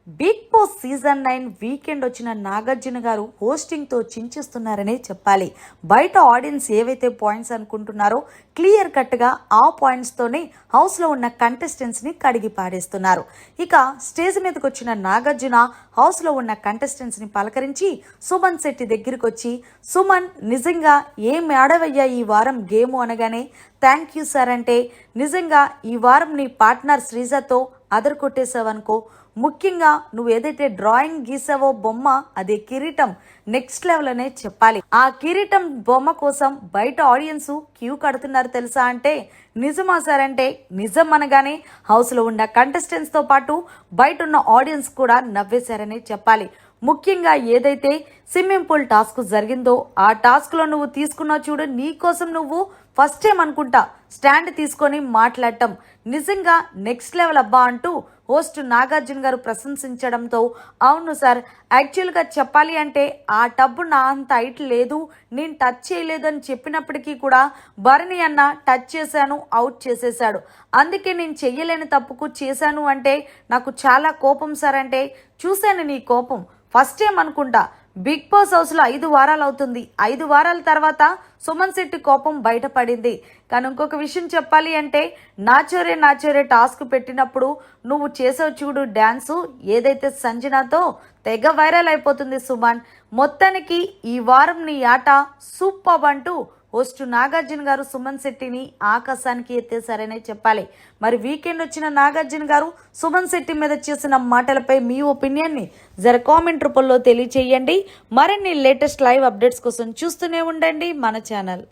Big boss season 9 weekend వచ్చిన నాగార్జున గారు హోస్టింగ్తో చించేస్తున్నారనే చెప్పాలి. బయట ఆడియన్స్ ఏవైతే పాయింట్స్ అనుకుంటున్నారో క్లియర్ కట్గా ఆ పాయింట్స్తోనే హౌస్లో ఉన్న కంటెస్టెంట్స్ని కడిగి పాడేస్తున్నారు. ఇక స్టేజ్ మీదకి వచ్చిన నాగార్జున హౌస్లో ఉన్న కంటెస్టెంట్స్ని పలకరించి సుమన్ శెట్టి దగ్గరికి వచ్చి, సుమన్ నిజంగా ఏం ఆడవయ్యా ఈ వారం గేమ్ అనగానే థ్యాంక్ యూ సార్ అంటే, నిజంగా ఈ వారం నీ పార్ట్నర్ శ్రీజతో అదర్ కొట్టేసావనుకో, ముఖ్యంగా నువ్వు ఏదైతే డ్రాయింగ్ గీసావో బొమ్మ, అదే కిరీటం నెక్స్ట్ లెవెల్ అనే చెప్పాలి. ఆ కిరీటం బొమ్మ కోసం బయట ఆడియన్స్ క్యూ కడుతున్నారు తెలుసా అంటే, నిజమా సార్ అంటే నిజం అనగానే హౌస్లో ఉన్న కంటెస్టెంట్స్తో పాటు బయట ఉన్న ఆడియన్స్ కూడా నవ్వేశారనే చెప్పాలి. ముఖ్యంగా ఏదైతే స్విమ్మింగ్ పూల్ టాస్క్ జరిగిందో ఆ టాస్క్లో నువ్వు తీసుకున్నావు చూడు, నీ కోసం నువ్వు ఫస్ట్ టైం అనుకుంటా స్టాండ్ తీసుకొని మాట్లాడటం నిజంగా నెక్స్ట్ లెవెల్ అబ్బా అంటూ హోస్ట్ నాగార్జున గారు ప్రశంసించడంతో, అవును సార్, యాక్చువల్గా చెప్పాలి అంటే ఆ టబ్బు నా అంత హైట్ లేదు, నేను టచ్ చేయలేదు అని చెప్పినప్పటికీ కూడా భరణి అన్న టచ్ చేశాను, అవుట్ చేసేశాడు, అందుకే నేను చెయ్యలేని తప్పుకు చేశాను అంటే నాకు చాలా కోపం సార్ అంటే, చూశాను నీ కోపం, ఫస్ట్ టైం అనుకుంటా బిగ్ బాస్ హౌస్లో 5 వారాలు అవుతుంది, 5 వారాల తర్వాత సుమన్ శెట్టి కోపం బయటపడింది. కానీ ఇంకొక విషయం చెప్పాలి అంటే, నాచోరే టాస్క్ పెట్టినప్పుడు నువ్వు చేసావు చూడు డ్యాన్సు, ఏదైతే సంజనాతో తెగ వైరల్ అయిపోతుంది సుమన్. మొత్తానికి ఈ వారం నీ ఆట సూపర్ అంటూ హోస్ట్ నాగార్జున గారు సుమన్ శెట్టిని ఆకాశానికి ఎత్తేశారనే చెప్పాలి. మరి వీకెండ్ వచ్చిన నాగార్జున గారు సుమన్ శెట్టి మీద చేసిన మాటలపై మీ ఒపీనియన్ని జర కామెంట్ రూపంలో తెలియచేయండి. మరిన్ని లేటెస్ట్ లైవ్ అప్డేట్స్ కోసం చూస్తూనే ఉండండి మన ఛానల్.